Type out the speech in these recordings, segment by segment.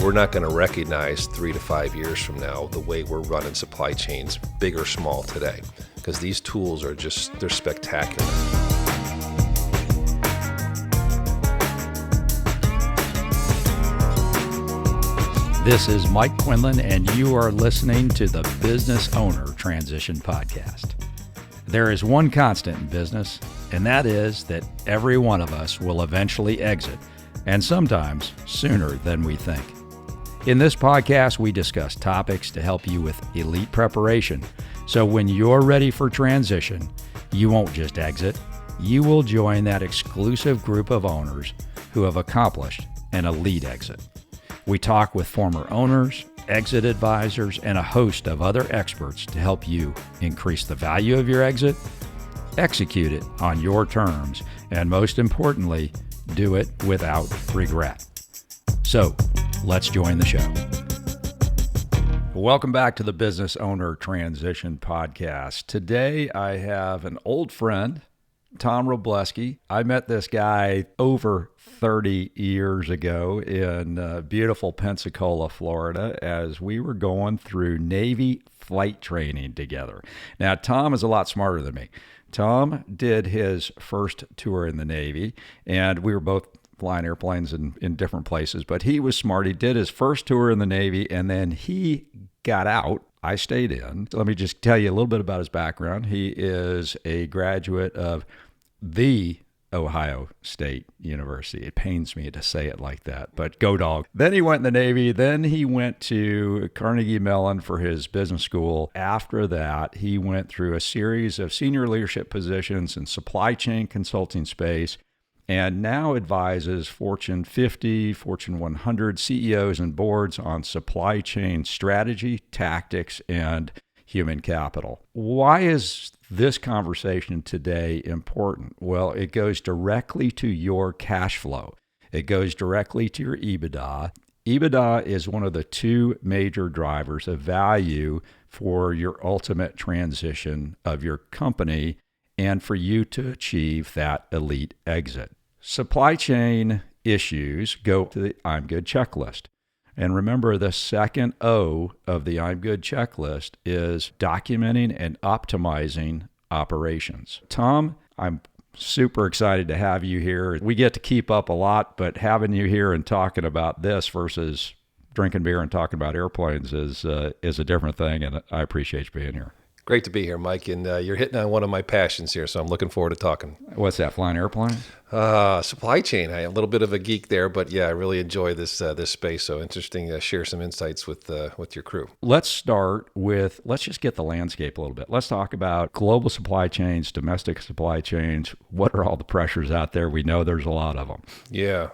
we're not going to recognize 3 to 5 years from now the way we're running supply chains, big or small today, because these tools are they're spectacular. This is Mike Quinlan, and you are listening to the Business Owner Transition Podcast. There is one constant in business, and that is that every one of us will eventually exit, and sometimes sooner than we think. In this podcast, we discuss topics to help you with elite preparation, so when you're ready for transition, you won't just exit, you will join that exclusive group of owners who have accomplished an elite exit. We talk with former owners, exit advisors, and a host of other experts to help you increase the value of your exit, execute it on your terms, and most importantly, do it without regret. So, let's join the show. Welcome back to the Business Owner Transition Podcast. Today, I have an old friend, Tom Wrobleski. I met this guy over 30 years ago in beautiful Pensacola, Florida, as we were going through Navy flight training together. Now, Tom is a lot smarter than me. Tom did his first tour in the Navy, and we were both flying airplanes in different places, but he was smart. He did his first tour in the Navy, and then he got out. I stayed in. So let me just tell you a little bit about his background. He is a graduate of the Ohio State University. It pains me to say it like that, but go dog. Then he went in the Navy. Then he went to Carnegie Mellon for his business school. After that, he went through a series of senior leadership positions in supply chain consulting space, and now advises Fortune 50, Fortune 100 CEOs and boards on supply chain strategy, tactics, and human capital. Why is this conversation today important? Well, it goes directly to your cash flow. It goes directly to your EBITDA. EBITDA is one of the two major drivers of value for your ultimate transition of your company and for you to achieve that elite exit. Supply chain issues go to the I'm Good checklist. And remember, the second O of the I'm Good checklist is documenting and optimizing operations. Tom, I'm super excited to have you here. We get to keep up a lot, but having you here and talking about this versus drinking beer and talking about airplanes is a different thing, and I appreciate you being here. Great to be here, Mike, and you're hitting on one of my passions here, so I'm looking forward to talking. What's that, flying airplanes? Supply chain. I'm a little bit of a geek there, but yeah, I really enjoy this space, so interesting to share some insights with your crew. Let's just get the landscape a little bit. Let's talk about global supply chains, domestic supply chains. What are all the pressures out there? We know there's a lot of them. Yeah.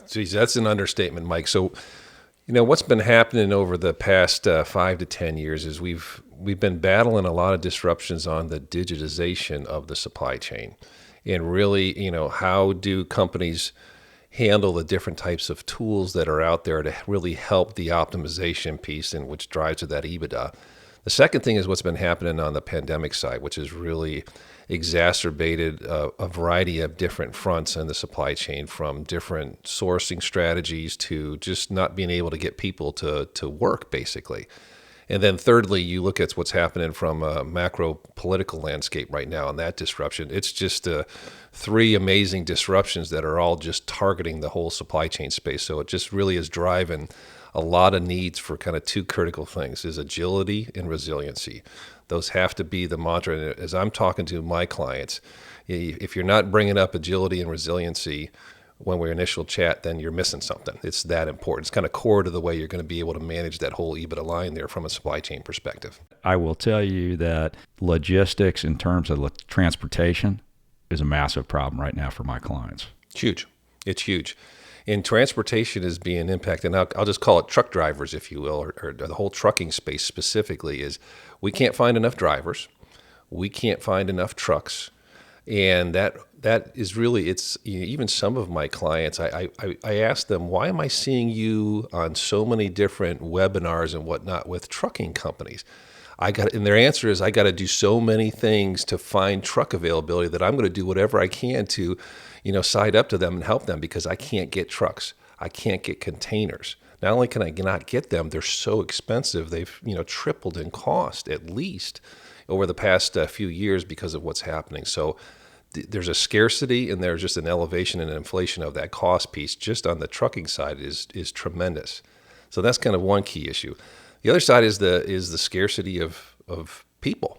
Geez, that's an understatement, Mike. So, what's been happening over the past 5 to 10 years is we've been battling a lot of disruptions on the digitization of the supply chain. And really, how do companies handle the different types of tools that are out there to really help the optimization piece, and which drives to that EBITDA. The second thing is what's been happening on the pandemic side, which has really exacerbated a variety of different fronts in the supply chain, from different sourcing strategies to just not being able to get people to work, basically. And then thirdly, you look at what's happening from a macro political landscape right now and that disruption. It's just three amazing disruptions that are all just targeting the whole supply chain space. So it just really is driving a lot of needs for kind of two critical things, is agility and resiliency. Those have to be the mantra. And as I'm talking to my clients, if you're not bringing up agility and resiliency when we initial chat, then you're missing something. It's that important. It's kind of core to the way you're going to be able to manage that whole EBITDA line there from a supply chain perspective. I will tell you that logistics in terms of transportation is a massive problem right now for my clients. It's huge. It's huge. And transportation is being impacted. And I'll just call it truck drivers, if you will, or the whole trucking space specifically, is we can't find enough drivers. We can't find enough trucks. And that is really, it's even some of my clients, I ask them, why am I seeing you on so many different webinars and whatnot with trucking companies? And their answer is, I got to do so many things to find truck availability that I'm going to do whatever I can to, side up to them and help them, because I can't get trucks. I can't get containers. Not only can I not get them, they're so expensive. They've tripled in cost at least over the past few years because of what's happening. So there's a scarcity and there's just an elevation and inflation of that cost piece just on the trucking side is tremendous. So that's kind of one key issue. The other side is the scarcity of people.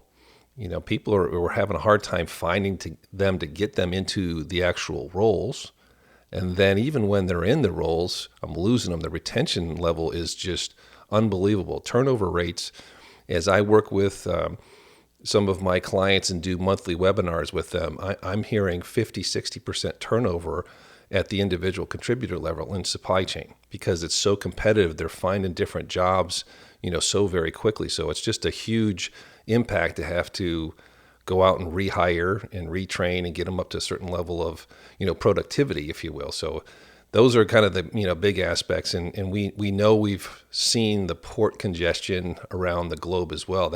People are having a hard time finding them to get them into the actual roles. And then even when they're in the roles, I'm losing them. The retention level is just unbelievable. Turnover rates, as I work with some of my clients and do monthly webinars with them, I'm hearing 50, 60% turnover at the individual contributor level in supply chain because it's so competitive. They're finding different jobs, so very quickly. So it's just a huge impact to have to go out and rehire and retrain and get them up to a certain level of, productivity, if you will. So those are kind of the, big aspects. And we know we've seen the port congestion around the globe as well.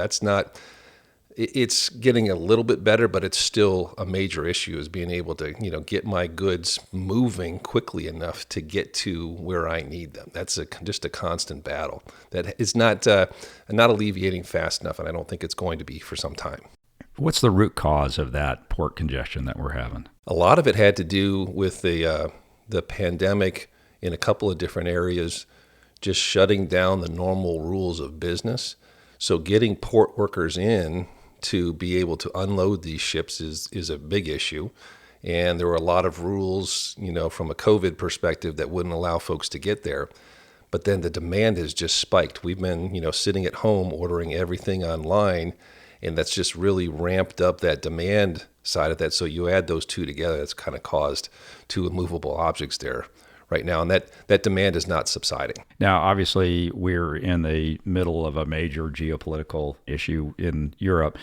It's getting a little bit better, but it's still a major issue is being able to, get my goods moving quickly enough to get to where I need them. That's just a constant battle that is not alleviating fast enough, and I don't think it's going to be for some time. What's the root cause of that port congestion that we're having? A lot of it had to do with the pandemic in a couple of different areas, just shutting down the normal rules of business. So getting port workers in to be able to unload these ships is a big issue. And there were a lot of rules, from a COVID perspective that wouldn't allow folks to get there. But then the demand has just spiked. We've been, sitting at home ordering everything online, and that's just really ramped up that demand side of that. So you add those two together, that's kind of caused two immovable objects there right now. And that demand is not subsiding. Now, obviously, we're in the middle of a major geopolitical issue in Europe.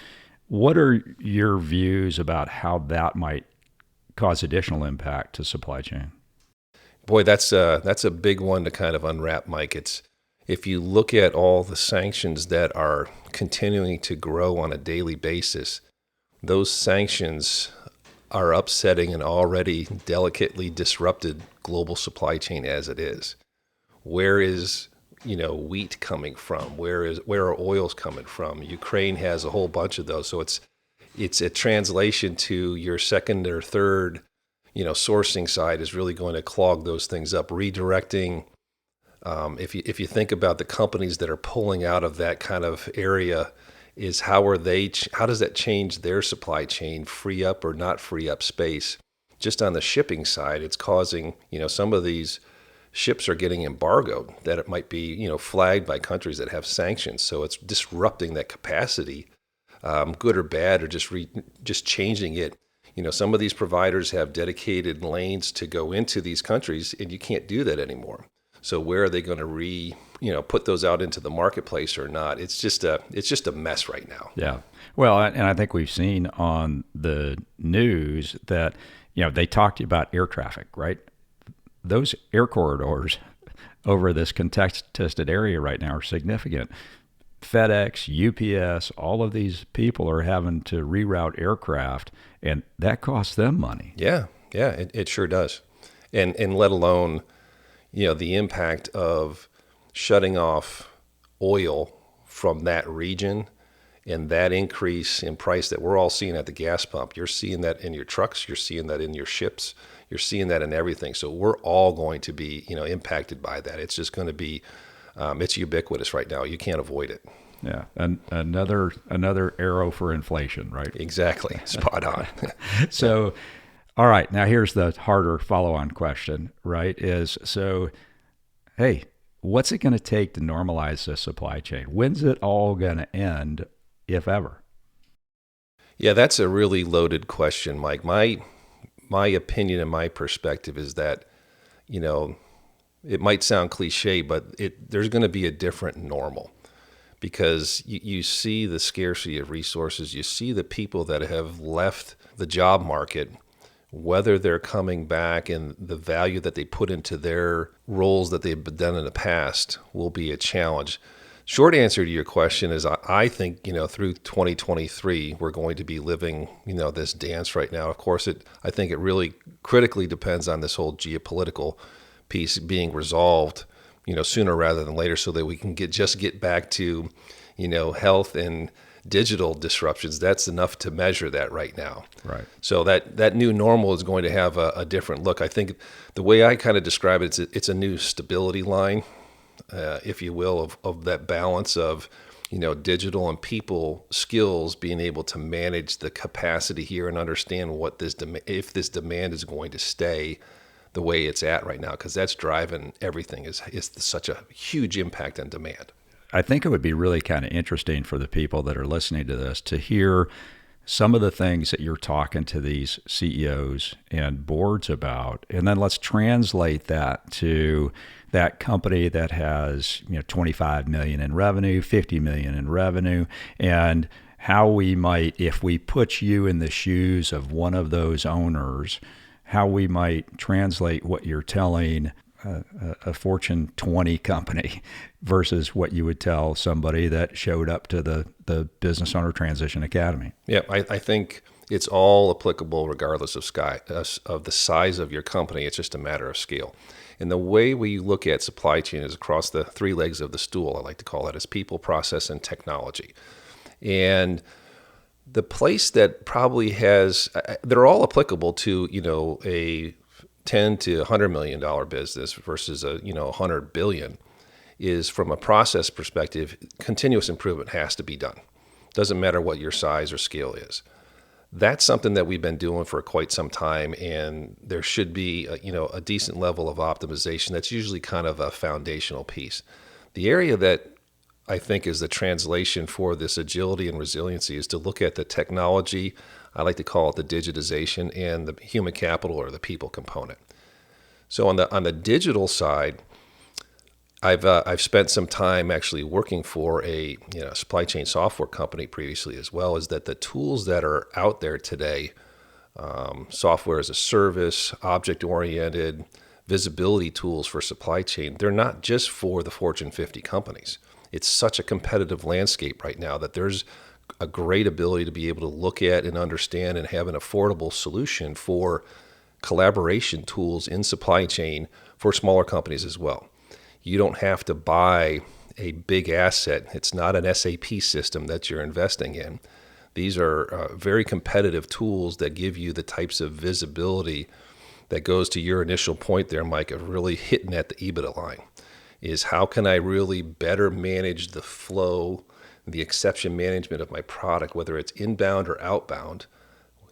What are your views about how that might cause additional impact to supply chain? Boy, that's a big one to kind of unwrap, Mike. If you look at all the sanctions that are continuing to grow on a daily basis, those sanctions are upsetting an already delicately disrupted global supply chain as it is. Where is wheat coming from? Where are oils coming from? Ukraine has a whole bunch of those. So it's a translation to your second or third sourcing side is really going to clog those things up. Redirecting. If you think about the companies that are pulling out of that kind of area, is how does that change their supply chain, free up or not free up space? Just on the shipping side, it's causing, some of these ships are getting embargoed, that it might be, flagged by countries that have sanctions. So it's disrupting that capacity, good or bad, or just changing it. Some of these providers have dedicated lanes to go into these countries, and you can't do that anymore. So where are they going to put those out into the marketplace or not? It's just a mess right now. Yeah. Well, and I think we've seen on the news that, they talked about air traffic, right? Those air corridors over this contested area right now are significant. FedEx, UPS, all of these people are having to reroute aircraft, and that costs them money. Yeah, it sure does. And let alone, the impact of shutting off oil from that region and that increase in price that we're all seeing at the gas pump. You're seeing that in your trucks, you're seeing that in your ships, you're seeing that in everything. So we're all going to be, impacted by that. It's just going to be, it's ubiquitous right now. You can't avoid it. Yeah, and another arrow for inflation, right? Exactly, spot on. So, all right, now here's the harder follow-on question, right? Hey, what's it going to take to normalize the supply chain? When's it all going to end, if ever? Yeah, that's a really loaded question, Mike. My opinion and my perspective is that, it might sound cliche, but there's going to be a different normal. Because you see the scarcity of resources, you see the people that have left the job market, whether they're coming back and the value that they put into their roles that they've done in the past will be a challenge. Short answer to your question is I think, through 2023, we're going to be living, this dance right now. Of course, I think it really critically depends on this whole geopolitical piece being resolved sooner rather than later, so that we can get back to, health and digital disruptions. That's enough to measure that right now. Right. So that new normal is going to have a different look. I think the way I kind of describe it, it's a new stability line, if you will, of that balance of, digital and people skills, being able to manage the capacity here and understand what if this demand is going to stay the way it's at right now, because that's driving everything. Is such a huge impact on demand. I think it would be really kind of interesting for the people that are listening to this to hear some of the things that you're talking to these CEOs and boards about, and then let's translate that to that company that has 25 million in revenue, 50 million in revenue, and how we might, if we put you in the shoes of one of those owners, how we might translate what you're telling a Fortune 20 company versus what you would tell somebody that showed up to the Business Owner Transition Academy. Yeah, I think it's all applicable regardless of the size of your company. It's just a matter of scale. And the way we look at supply chain is across the three legs of the stool. I like to call it as people, process, and technology. And the place that probably they're all applicable to, a 10 to $100 million business versus a 100 billion, is from a process perspective, continuous improvement has to be done. Doesn't matter what your size or scale is. That's something that we've been doing for quite some time, and there should be a decent level of optimization. That's usually kind of a foundational piece. The area that I think is the translation for this agility and resiliency is to look at the technology. I like to call it the digitization, and the human capital or the people component. So on the digital side, I've spent some time actually working for a supply chain software company previously as well. Is that the tools that are out there today, software as a service, object-oriented, visibility tools for supply chain, they're not just for the Fortune 50 companies. It's such a competitive landscape right now that there's a great ability to be able to look at and understand and have an affordable solution for collaboration tools in supply chain for smaller companies as well. You don't have to buy a big asset. It's not an SAP system that you're investing in. These are very competitive tools that give you the types of visibility that goes to your initial point there, Mike, of really hitting at the EBITDA line. Is how can I really better manage the flow, the exception management of my product, whether it's inbound or outbound,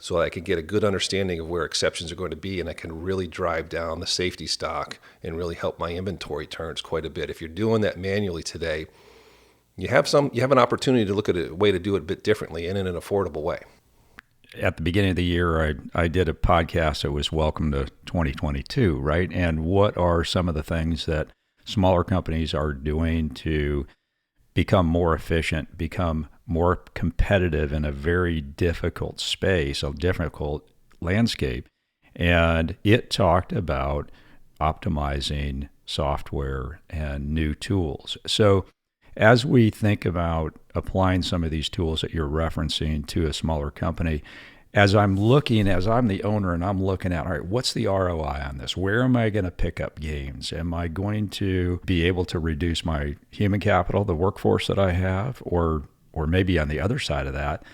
so I can get a good understanding of where exceptions are going to be, and I can really drive down the safety stock and really help my inventory turns quite a bit. If you're doing that manually today, you have an opportunity to look at a way to do it a bit differently and in an affordable way. At the beginning of the year, I did a podcast that was Welcome to 2022, right? And what are some of the things that smaller companies are doing to become more efficient, become more competitive in a very difficult space, a difficult landscape? And it talked about optimizing software and new tools. So as we think about applying some of these tools that you're referencing to a smaller company, as I'm the owner and I'm looking at, all right, what's the ROI on this? Where am I going to pick up gains? Am I going to be able to reduce my human capital, the workforce that I have, or maybe on the other side of that,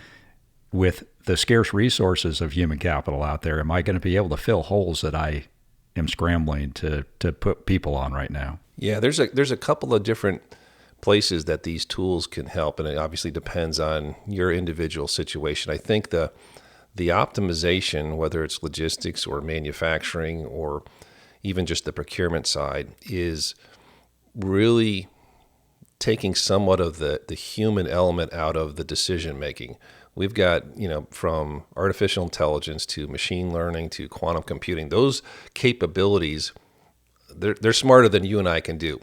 with the scarce resources of human capital out there, am I going to be able to fill holes that I am scrambling to put people on right now? Yeah, there's a couple of different places that these tools can help, and it obviously depends on your individual situation. I think the optimization, whether it's logistics or manufacturing or even just the procurement side, is really taking somewhat of the human element out of the decision making. We've got, from artificial intelligence to machine learning to quantum computing, those capabilities, they're smarter than you and I can do.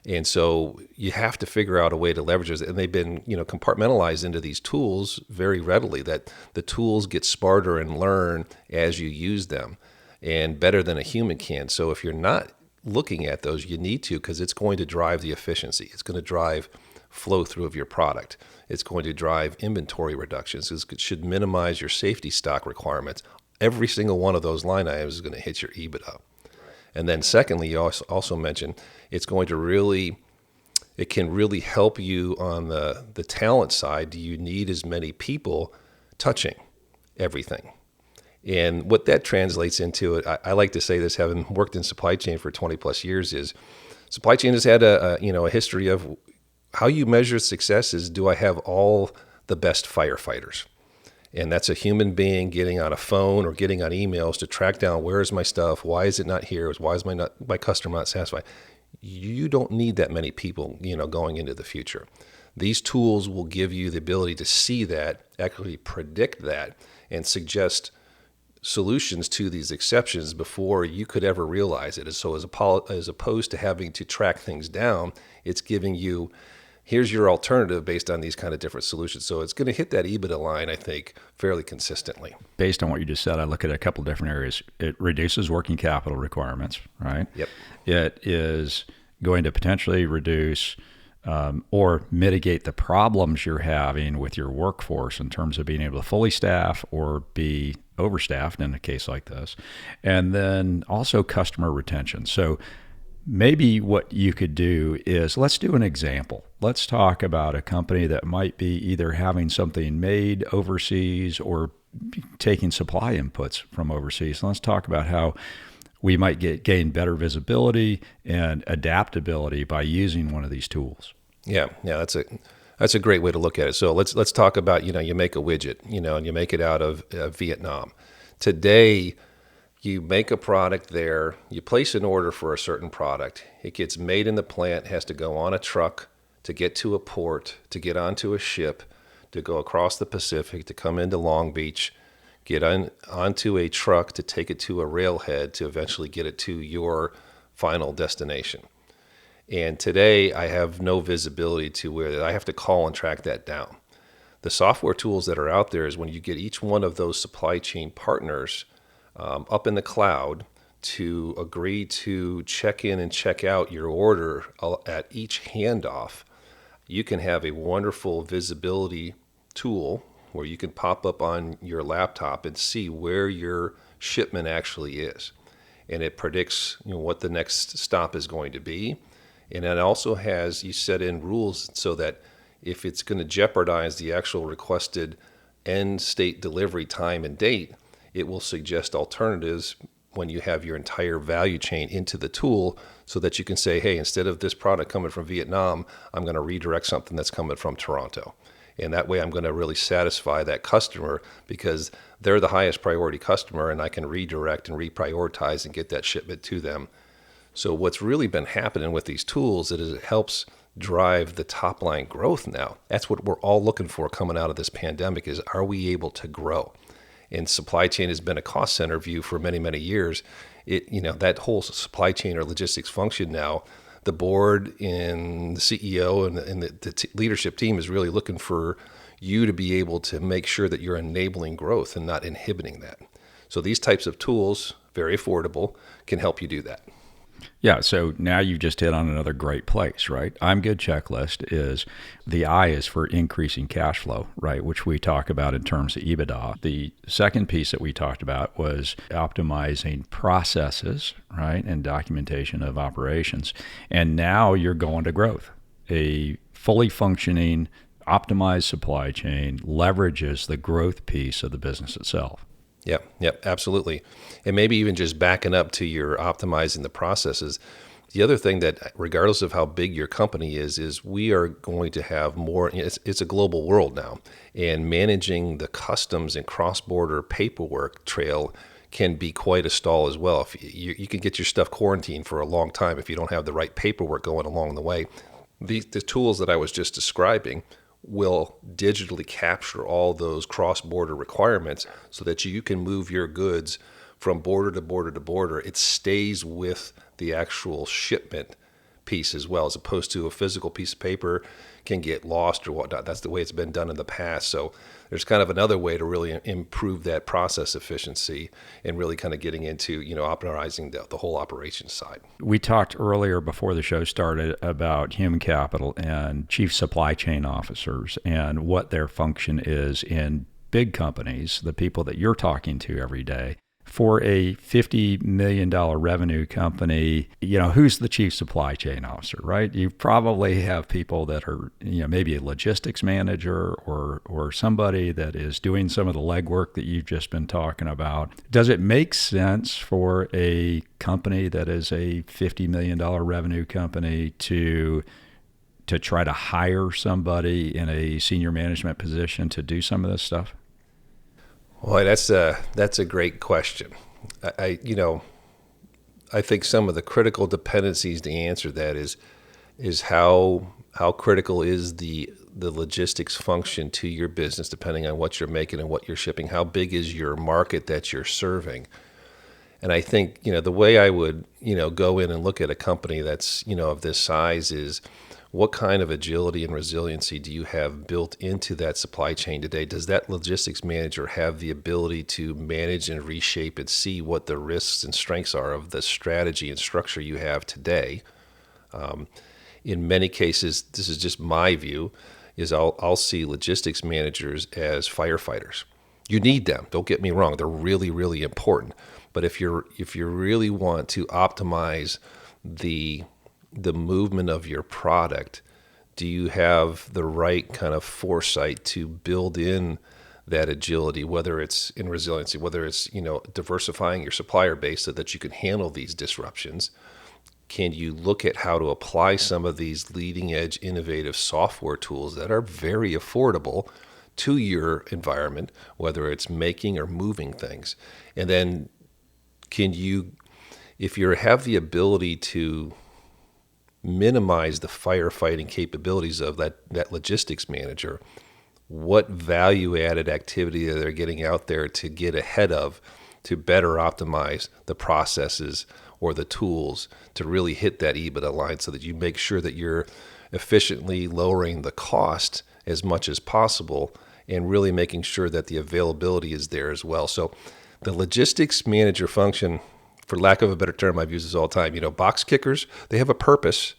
And so you have to figure out a way to leverage those. And they've been, compartmentalized into these tools very readily, that the tools get smarter and learn as you use them, and better than a human can. So if you're not looking at those, you need to, because it's going to drive the efficiency. It's going to drive flow through of your product. It's going to drive inventory reductions. It should minimize your safety stock requirements. Every single one of those line items is going to hit your EBITDA. And then secondly, you also mentioned it's going to really, it can really help you on the talent side. Do you need as many people touching everything? And what that translates into, I like to say this, having worked in supply chain for 20 plus years, is supply chain has had a history of how you measure success is, do I have all the best firefighters? And that's a human being getting on a phone or getting on emails to track down, where is my stuff? Why is it not here? Why is my customer not satisfied? You don't need that many people, going into the future. These tools will give you the ability to see that, actually predict that, and suggest solutions to these exceptions before you could ever realize it. So as opposed to having to track things down, it's giving you, here's your alternative based on these kind of different solutions. So it's going to hit that EBITDA line, I think, fairly consistently. Based on what you just said, I look at a couple different areas. It reduces working capital requirements, right? Yep. It is going to potentially reduce or mitigate the problems you're having with your workforce in terms of being able to fully staff or be overstaffed in a case like this. And then also customer retention. So maybe what you could do is, let's do an example. Let's talk about a company that might be either having something made overseas or taking supply inputs from overseas. Let's talk about how we might gain better visibility and adaptability by using one of these tools. Yeah, that's a great way to look at it. So let's talk about, you make a widget, and you make it out of Vietnam. Today, you make a product there, you place an order for a certain product, it gets made in the plant, has to go on a truck to get to a port, to get onto a ship, to go across the Pacific, to come into Long Beach, get onto a truck to take it to a railhead to eventually get it to your final destination. And today I have no visibility to where I have to call and track that down. The software tools that are out there is when you get each one of those supply chain partners up in the cloud to agree to check in and check out your order at each handoff, you can have a wonderful visibility tool where you can pop up on your laptop and see where your shipment actually is. And it predicts what the next stop is going to be. And it also has, you set in rules so that if it's going to jeopardize the actual requested end state delivery time and date, it will suggest alternatives when you have your entire value chain into the tool so that you can say, hey, instead of this product coming from Vietnam, I'm going to redirect something that's coming from Toronto. And that way I'm going to really satisfy that customer because they're the highest priority customer, and I can redirect and reprioritize and get that shipment to them. So what's really been happening with these tools is it helps drive the top line growth now. That's what we're all looking for coming out of this pandemic is, are we able to grow? And supply chain has been a cost center view for many, many years. That whole supply chain or logistics function now, the board and the CEO and the leadership team is really looking for you to be able to make sure that you're enabling growth and not inhibiting that. So these types of tools, very affordable, can help you do that. Yeah, so now you've just hit on another great place, right? I'm Good checklist is the I is for increasing cash flow, right, which we talk about in terms of EBITDA. The second piece that we talked about was optimizing processes, right, and documentation of operations. And now you're going to growth. A fully functioning, optimized supply chain leverages the growth piece of the business itself. Yep, absolutely. And maybe even just backing up to your optimizing the processes. The other thing that, regardless of how big your company is we are going to have more, it's a global world now, and managing the customs and cross-border paperwork trail can be quite a stall as well. If you can get your stuff quarantined for a long time if you don't have the right paperwork going along the way. The tools that I was just describing will digitally capture all those cross-border requirements so that you can move your goods from border to border to border. It stays with the actual shipment piece as well, as opposed to a physical piece of paper can get lost or whatnot. That's the way it's been done in the past. So there's kind of another way to really improve that process efficiency and really kind of getting into, optimizing the whole operations side. We talked earlier before the show started about human capital and chief supply chain officers and what their function is in big companies, the people that you're talking to every day. For a $50 million revenue company, who's the chief supply chain officer, right? You probably have people that are, maybe a logistics manager or somebody that is doing some of the legwork that you've just been talking about. Does it make sense for a company that is a $50 million revenue company to try to hire somebody in a senior management position to do some of this stuff? Boy, that's a great question. I think some of the critical dependencies to answer that is how critical is the logistics function to your business, depending on what you're making and what you're shipping. How big is your market that you're serving? And I think the way I would go in and look at a company that's of this size is, what kind of agility and resiliency do you have built into that supply chain today? Does that logistics manager have the ability to manage and reshape and see what the risks and strengths are of the strategy and structure you have today? In many cases, this is just my view, is I'll see logistics managers as firefighters. You need them, don't get me wrong. They're really, really important. But if you really want to optimize the movement of your product, do you have the right kind of foresight to build in that agility, whether it's in resiliency, whether it's diversifying your supplier base so that you can handle these disruptions? Can you look at how to apply some of these leading edge innovative software tools that are very affordable to your environment, whether it's making or moving things? And then can you, if you have the ability to minimize the firefighting capabilities of that logistics manager, what value-added activity are they getting out there to get ahead of, to better optimize the processes or the tools to really hit that EBITDA line, so that you make sure that you're efficiently lowering the cost as much as possible and really making sure that the availability is there as well. So the logistics manager function, for lack of a better term, I've used this all the time. Box kickers, they have a purpose,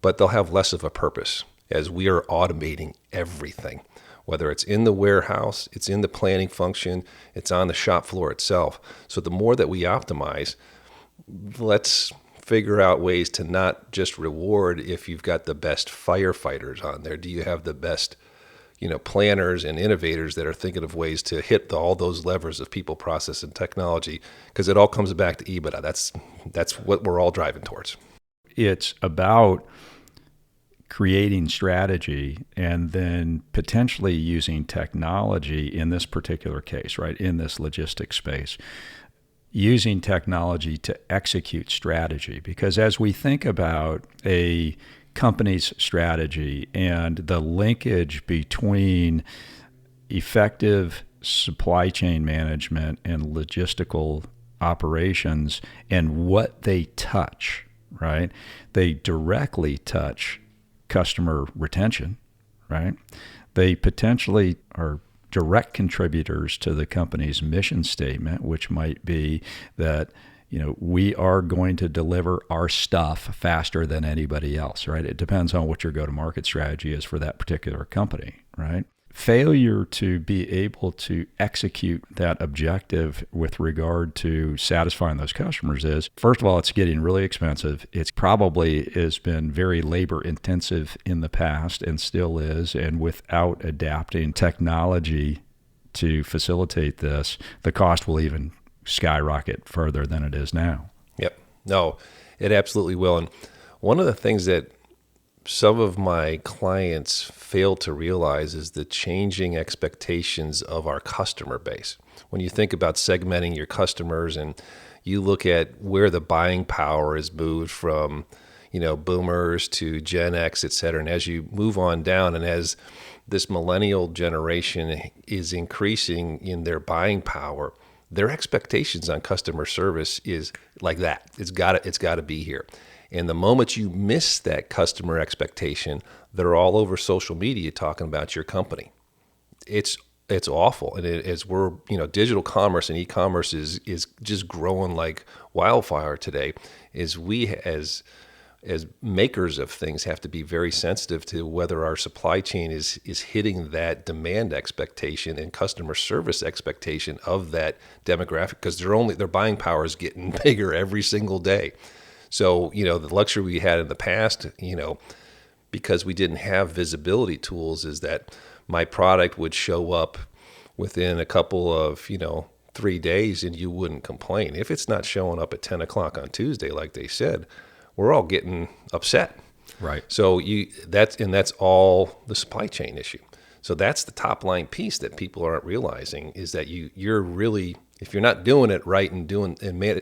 but they'll have less of a purpose as we are automating everything, whether it's in the warehouse, it's in the planning function, it's on the shop floor itself. So the more that we optimize, let's figure out ways to not just reward if you've got the best firefighters on there. Do you have the best planners and innovators that are thinking of ways to hit all those levers of people, process, and technology? Because it all comes back to EBITDA. That's what we're all driving towards. It's about creating strategy and then potentially using technology in this particular case, right, in this logistics space, using technology to execute strategy. Because as we think about a company's strategy and the linkage between effective supply chain management and logistical operations and what they touch, right? They directly touch customer retention, right? They potentially are direct contributors to the company's mission statement, which might be that we are going to deliver our stuff faster than anybody else, right? It depends on what your go-to-market strategy is for that particular company, right? Failure to be able to execute that objective with regard to satisfying those customers is, first of all, it's getting really expensive. It's probably has been very labor intensive in the past and still is. And without adapting technology to facilitate this, the cost will even skyrocket further than it is now. Yep. No, it absolutely will. And one of the things that some of my clients fail to realize is the changing expectations of our customer base. When you think about segmenting your customers and you look at where the buying power is moved from, boomers to Gen X, et cetera, and as you move on down and as this millennial generation is increasing in their buying power, their expectations on customer service is like that. It's got to be here. And the moment you miss that customer expectation, they're all over social media talking about your company. It's awful. And as we're, digital commerce and e-commerce is just growing like wildfire today, is we as as makers of things, have to be very sensitive to whether our supply chain is hitting that demand expectation and customer service expectation of that demographic, because their buying power is getting bigger every single day. So, the luxury we had in the past, because we didn't have visibility tools, is that my product would show up within a couple of, 3 days and you wouldn't complain. If it's not showing up at 10 o'clock on Tuesday, like they said, we're all getting upset. Right. So that's all the supply chain issue. So that's the top line piece that people aren't realizing, is that you're really, if you're not doing it right and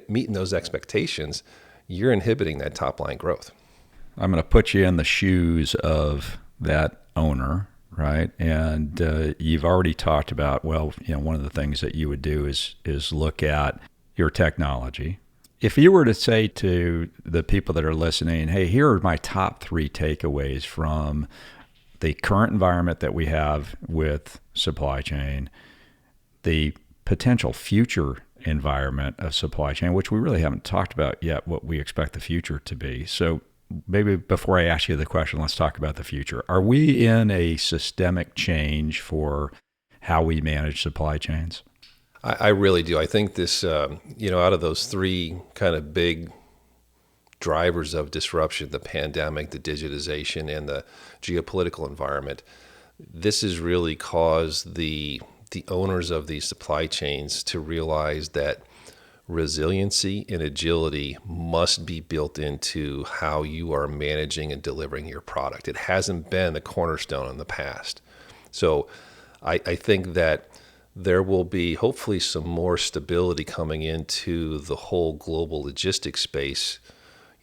meeting those expectations, you're inhibiting that top line growth. I'm going to put you in the shoes of that owner, right? And you've already talked about, one of the things that you would do is look at your technology. If you were to say to the people that are listening, hey, here are my top 3 takeaways from the current environment that we have with supply chain, the potential future environment of supply chain, which we really haven't talked about yet, what we expect the future to be. So maybe before I ask you the question, let's talk about the future. Are we in a systemic change for how we manage supply chains? I really do. I think this, out of those 3 kind of big drivers of disruption, the pandemic, the digitization, and the geopolitical environment, this has really caused the owners of these supply chains to realize that resiliency and agility must be built into how you are managing and delivering your product. It hasn't been a cornerstone in the past. So I think that there will be hopefully some more stability coming into the whole global logistics space.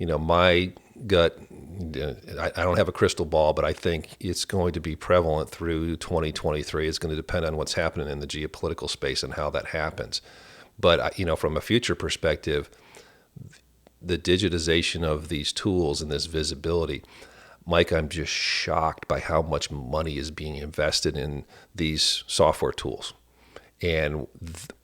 My gut, I don't have a crystal ball, but I think it's going to be prevalent through 2023. It's going to depend on what's happening in the geopolitical space and how that happens. But, from a future perspective, the digitization of these tools and this visibility, Mike, I'm just shocked by how much money is being invested in these software tools. And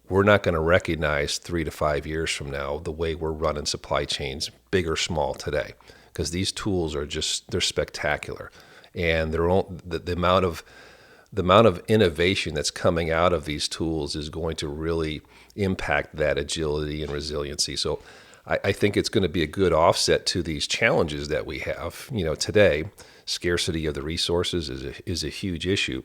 we're not going to recognize 3 to 5 years from now the way we're running supply chains, big or small, today, because these tools are they're spectacular. And the amount of innovation that's coming out of these tools is going to really impact that agility and resiliency. So I think it's going to be a good offset to these challenges that we have. Today, scarcity of the resources is a huge issue.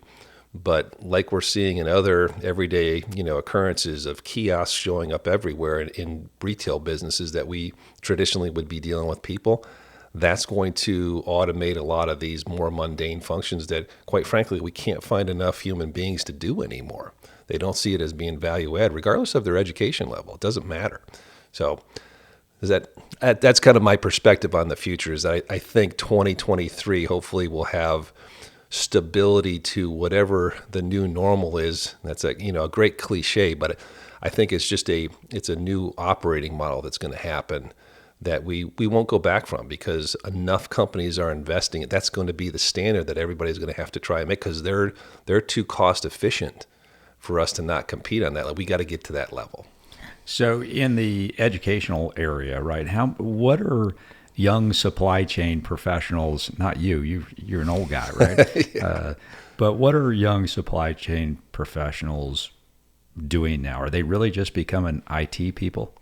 But like we're seeing in other everyday, occurrences of kiosks showing up everywhere in retail businesses that we traditionally would be dealing with people, that's going to automate a lot of these more mundane functions that, quite frankly, we can't find enough human beings to do anymore. They don't see it as being value add, regardless of their education level. It doesn't matter. So that's kind of my perspective on the future, is that I think 2023 hopefully will have stability to whatever the new normal is. That's a great cliche, but I think it's a new operating model that's going to happen that we won't go back from, because enough companies are investing. That's going to be the standard that everybody's going to have to try and make, because they're too cost efficient for us to not compete on that. Like, we got to get to that level. So in the educational area, right? What are young supply chain professionals, not you're an old guy, right? Yeah. But what are young supply chain professionals doing now? Are they really just becoming IT people?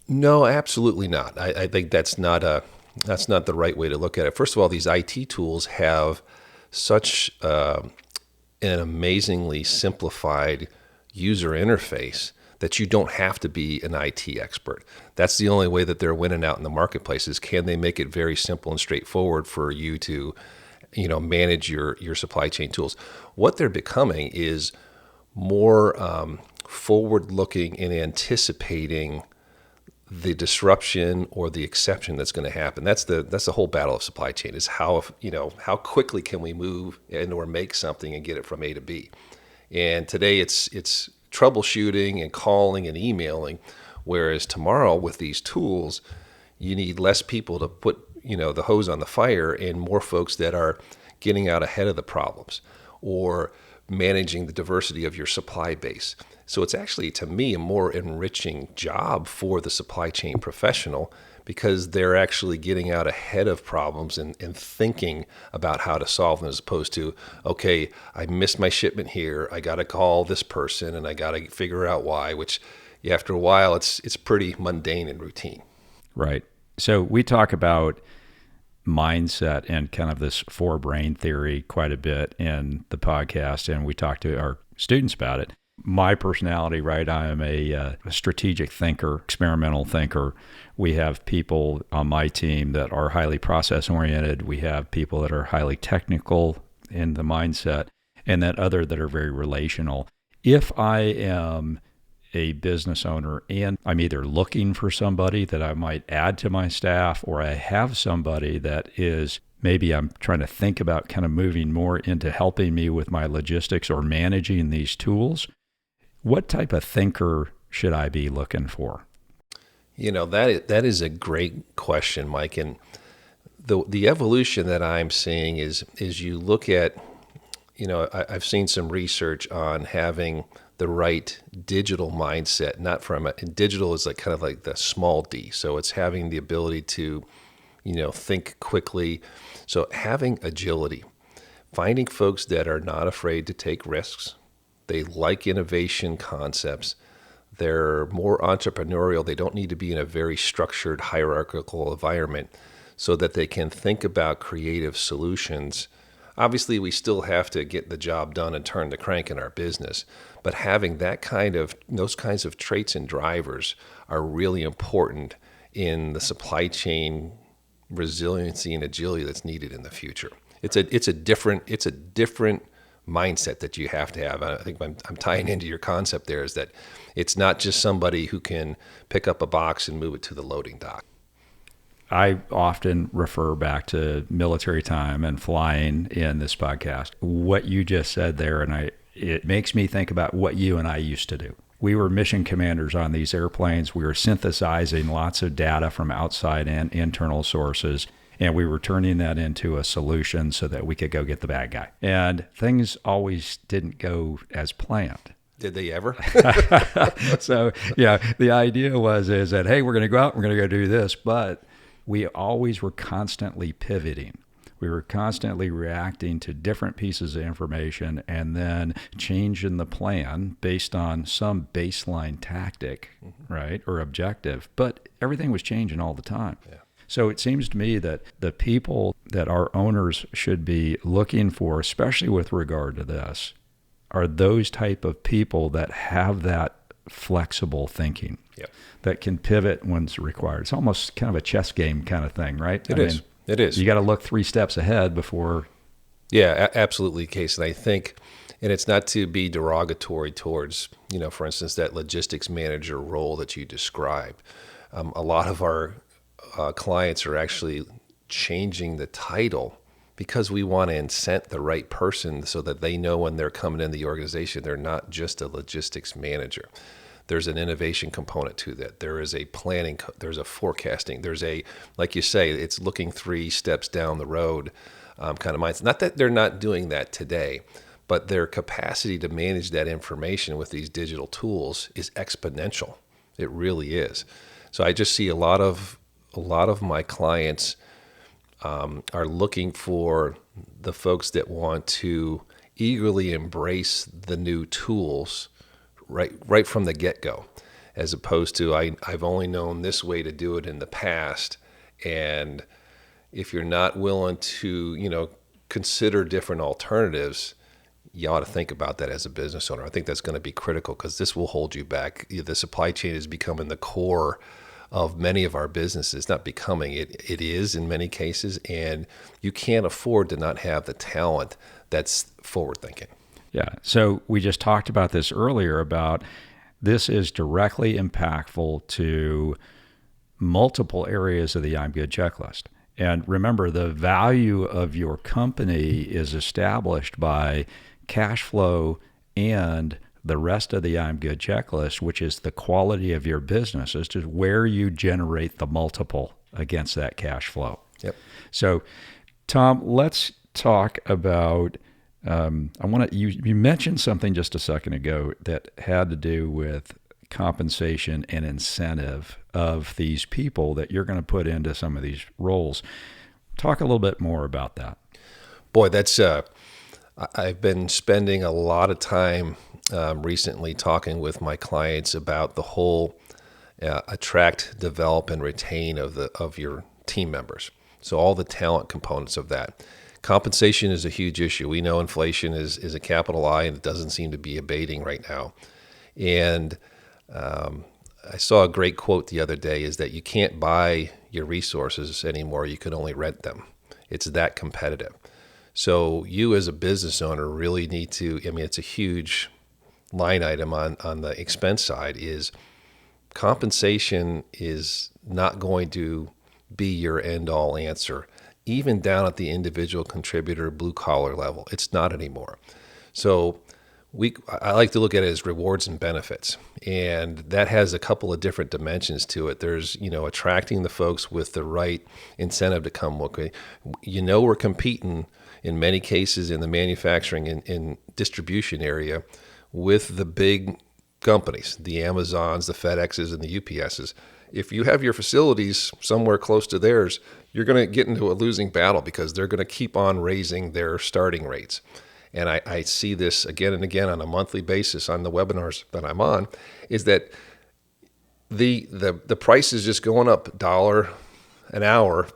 No, absolutely not. I think that's not the right way to look at it. First of all, these IT tools have such an amazingly simplified user interface that you don't have to be an IT expert. That's the only way that they're winning out in the marketplace, is can they make it very simple and straightforward for you to, manage your supply chain tools. What they're becoming is more forward-looking and anticipating the disruption or the exception that's going to happen. That's the whole battle of supply chain, is how quickly can we move and or make something and get it from A to B. And today it's troubleshooting and calling and emailing, whereas tomorrow with these tools, you need less people to put the hose on the fire, and more folks that are getting out ahead of the problems or managing the diversity of your supply base. So it's actually, to me, a more enriching job for the supply chain professional, because they're actually getting out ahead of problems and thinking about how to solve them, as opposed to, okay, I missed my shipment here, I got to call this person and I got to figure out why, which after a while it's pretty mundane and routine. Right. So we talk about mindset and kind of this four brain theory quite a bit in the podcast, and we talk to our students about it. My personality, right? I am a strategic thinker, experimental thinker. We have people on my team that are highly process oriented. We have people that are highly technical in the mindset, and then other that are very relational. If I am a business owner and I'm either looking for somebody that I might add to my staff, or I have somebody that is, maybe I'm trying to think about kind of moving more into helping me with my logistics or managing these tools, what type of thinker should I be looking for? That is a great question, Mike. And the evolution that I'm seeing is you look at, I've seen some research on having the right digital mindset, not from digital is like kind of like the small d. So it's having the ability to, think quickly. So having agility, finding folks that are not afraid to take risks. They like innovation concepts. They're more entrepreneurial. They don't need to be in a very structured hierarchical environment so that they can think about creative solutions. Obviously, we still have to get the job done and turn the crank in our business, but having those kinds of traits and drivers are really important in the supply chain resiliency and agility that's needed in the future. It's a different mindset that you have to have. I think I'm tying into your concept there, is that it's not just somebody who can pick up a box and move it to the loading dock. I often refer back to military time and flying in this podcast. What you just said there, and it makes me think about what you and I used to do. We were mission commanders on these airplanes. We were synthesizing lots of data from outside and internal sources, and we were turning that into a solution so that we could go get the bad guy. And things always didn't go as planned. Did they ever? So, yeah, the idea is that, hey, we're going to go out, we're going to go do this, but we always were constantly pivoting. We were constantly reacting to different pieces of information and then changing the plan based on some baseline tactic, right, or objective. But everything was changing all the time. Yeah. So it seems to me that the people that our owners should be looking for, especially with regard to this, are those type of people that have that flexible thinking. Yep. That can pivot when it's required. It's almost kind of a chess game kind of thing, right? It is. You got to look 3 steps ahead before. Yeah, absolutely, Case. And I think, and it's not to be derogatory towards, for instance, that logistics manager role that you described. A lot of our clients are actually changing the title because we want to incent the right person so that they know when they're coming in the organization, they're not just a logistics manager. There's an innovation component to that. There is a planning, there's a forecasting, there's a, like you say, it's looking 3 steps down the road kind of mindset. Not that they're not doing that today, but their capacity to manage that information with these digital tools is exponential. It really is. So I just see a lot of my clients are looking for the folks that want to eagerly embrace the new tools right from the get-go, as opposed to I've only known this way to do it in the past. And if you're not willing to, consider different alternatives, you ought to think about that as a business owner. I think that's going to be critical because this will hold you back. The supply chain is becoming the core of many of our businesses. Not becoming, it is in many cases, and you can't afford to not have the talent that's forward-thinking. Yeah. So we just talked about this earlier about this is directly impactful to multiple areas of the I'm Good checklist. And remember, the value of your company is established by cash flow and the rest of the I'm Good checklist, which is the quality of your business, as to where you generate the multiple against that cash flow. Yep. So, Tom, let's talk about you mentioned something just a second ago that had to do with compensation and incentive of these people that you're going to put into some of these roles. Talk a little bit more about that. Boy, that's I've been spending a lot of time recently talking with my clients about the whole attract, develop, and retain of your team members. So all the talent components of that. Compensation is a huge issue. We know inflation is a capital I, and it doesn't seem to be abating right now. And I saw a great quote the other day, is that you can't buy your resources anymore. You can only rent them. It's that competitive. So you as a business owner really need to, it's a huge line item on the expense side, is compensation is not going to be your end all answer, even down at the individual contributor blue collar level. It's not anymore. So I like to look at it as rewards and benefits, and that has a couple of different dimensions to it. There's, attracting the folks with the right incentive to come work. We're competing in many cases in the manufacturing and distribution area with the big companies, the Amazons, the FedExes, and the UPSs. If you have your facilities somewhere close to theirs, you're going to get into a losing battle, because they're going to keep on raising their starting rates. And I see this again and again on a monthly basis on the webinars that I'm on, is that the price is just going up $1 an hour.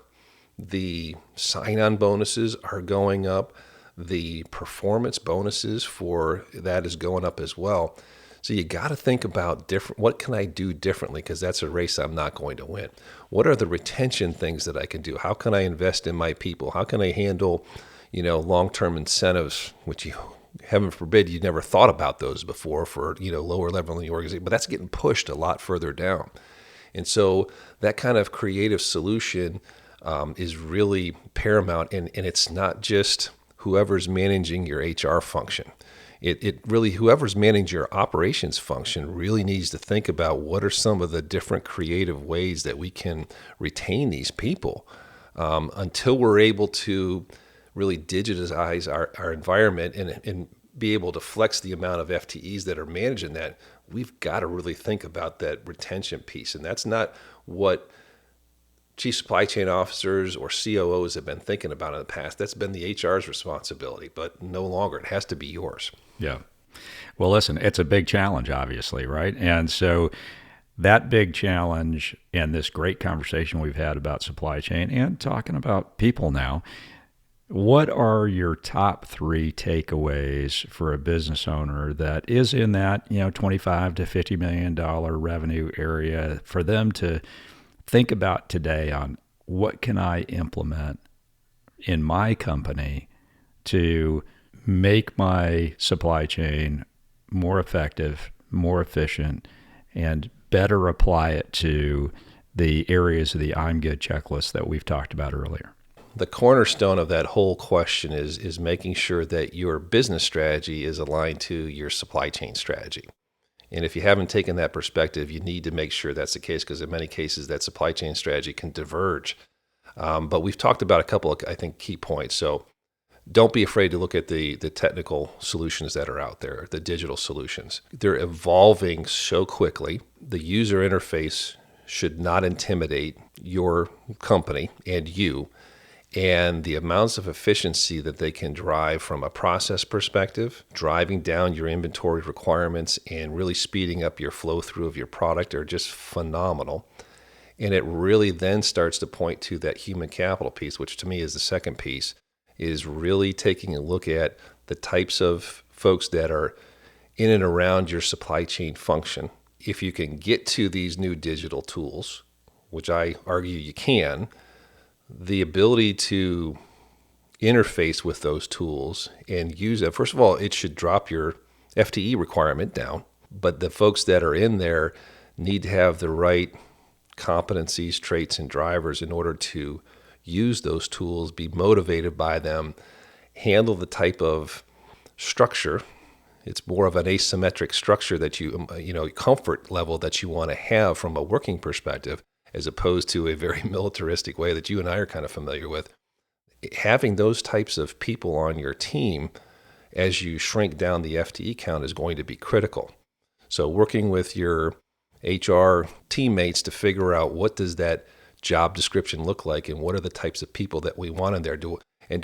The sign-on bonuses are going up. The performance bonuses for that is going up as well. So you got to think about what can I do differently, because that's a race I'm not going to win. What are the retention things that I can do? How can I invest in my people? How can I handle long-term incentives, which heaven forbid you never thought about those before for, lower level in the organization, but that's getting pushed a lot further down. And so that kind of creative solution is really paramount. And it's not just whoever's managing your HR function. It really, whoever's managing your operations function really needs to think about what are some of the different creative ways that we can retain these people until we're able to really digitize our environment and be able to flex the amount of FTEs that are managing that. We've got to really think about that retention piece. And that's not what chief supply chain officers or COOs have been thinking about in the past. That's been the HR's responsibility, but no longer. It has to be yours. Yeah. Well, listen, it's a big challenge, obviously, right? And so that big challenge and this great conversation we've had about supply chain and talking about people now, what are your top 3 takeaways for a business owner that is in that, $25 to $50 million revenue area, for them to think about today on what can I implement in my company to make my supply chain more effective, more efficient, and better apply it to the areas of the I'm Good checklist that we've talked about earlier? The cornerstone of that whole question is making sure that your business strategy is aligned to your supply chain strategy. And if you haven't taken that perspective, you need to make sure that's the case, because in many cases that supply chain strategy can diverge. But we've talked about a couple of, I think, key points. So don't be afraid to look at the technical solutions that are out there, the digital solutions. They're evolving so quickly. The user interface should not intimidate your company and you. And the amounts of efficiency that they can drive from a process perspective, driving down your inventory requirements and really speeding up your flow through of your product are just phenomenal. And it really then starts to point to that human capital piece, which to me is the second piece, is really taking a look at the types of folks that are in and around your supply chain function. If you can get to these new digital tools, which I argue you can, the ability to interface with those tools and use them. First of all, it should drop your FTE requirement down, but the folks that are in there need to have the right competencies, traits, and drivers in order to use those tools, be motivated by them, handle the type of structure. It's more of an asymmetric structure that comfort level that you want to have from a working perspective, as opposed to a very militaristic way that you and I are kind of familiar with. Having those types of people on your team as you shrink down the FTE count is going to be critical. So working with your HR teammates to figure out what does that job description look like and what are the types of people that we want in there. Do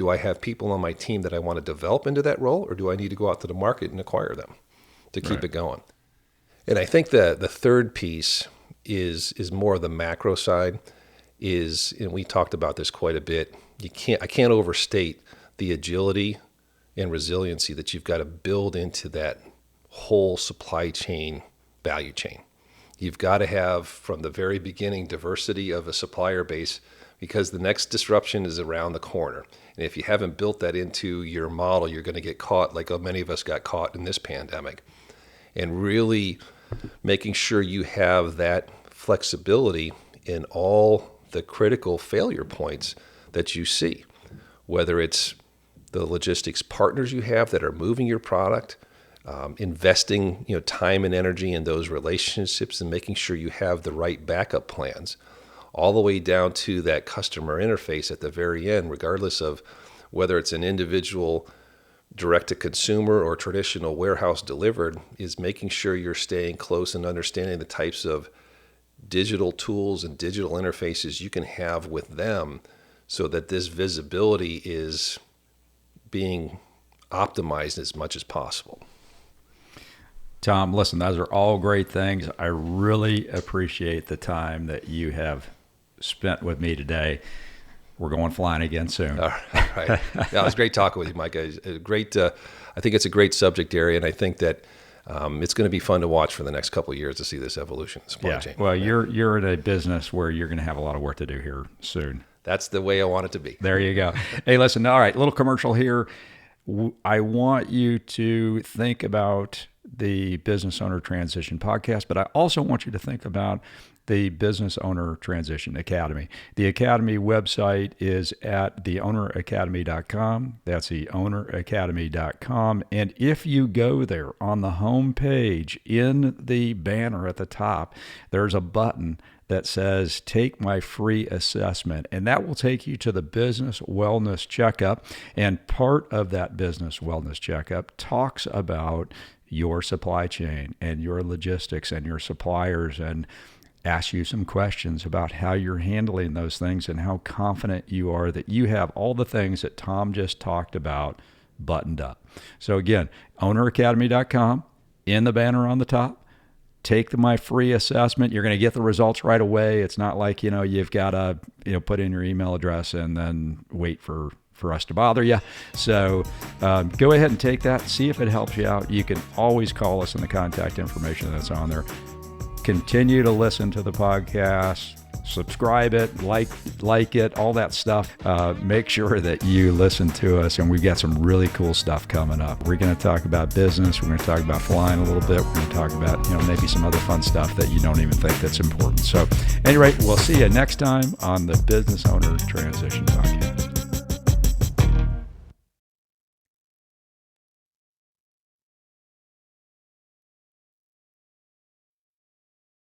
I have people on my team that I want to develop into that role, or do I need to go out to the market and acquire them to keep it going? And I think the third piece is more the macro side. And we talked about this quite a bit. I can't overstate the agility and resiliency that you've got to build into that whole supply chain, value chain. You've got to have, from the very beginning, diversity of a supplier base, because the next disruption is around the corner. And if you haven't built that into your model, you're going to get caught like many of us got caught in this pandemic. And really making sure you have that flexibility in all the critical failure points that you see, whether it's the logistics partners you have that are moving your product, investing time and energy in those relationships and making sure you have the right backup plans, all the way down to that customer interface at the very end, regardless of whether it's an individual direct-to-consumer or traditional warehouse delivered, is making sure you're staying close and understanding the types of digital tools and digital interfaces you can have with them so that this visibility is being optimized as much as possible. Tom, listen, those are all great things. I really appreciate the time that you have spent with me today. We're going flying again soon. All right. Yeah, it was great talking with you, Mike. I think it's a great subject area, and I think that it's going to be fun to watch for the next couple of years to see this evolution in the supply chain. Well, you're in a business where you're going to have a lot of work to do here soon. That's the way I want it to be. There you go. Hey, listen, all right, little commercial here. I want you to think about the Business Owner Transition podcast, but I also want you to think about the Business Owner Transition Academy. The Academy website is at theowneracademy.com. That's theowneracademy.com. And if you go there on the home page, in the banner at the top, there's a button that says, take my free assessment. And that will take you to the business wellness checkup. And part of that business wellness checkup talks about your supply chain and your logistics and your suppliers, and ask you some questions about how you're handling those things and how confident you are that you have all the things that Tom just talked about buttoned up. So again, owneracademy.com, in the banner on the top, take my free assessment. You're going to get the results right away. It's not like, you've got to, put in your email address and then wait for us to bother you. So go ahead and take that, see if it helps you out. You can always call us in the contact information that's on there. Continue to listen to the podcast, subscribe it, like it, all that stuff. Make sure that you listen to us, and we've got some really cool stuff coming up. We're going to talk about business. We're going to talk about flying a little bit. We're going to talk about, maybe some other fun stuff that you don't even think that's important. So, anyway, we'll see you next time on the Business Owner Transition Podcast.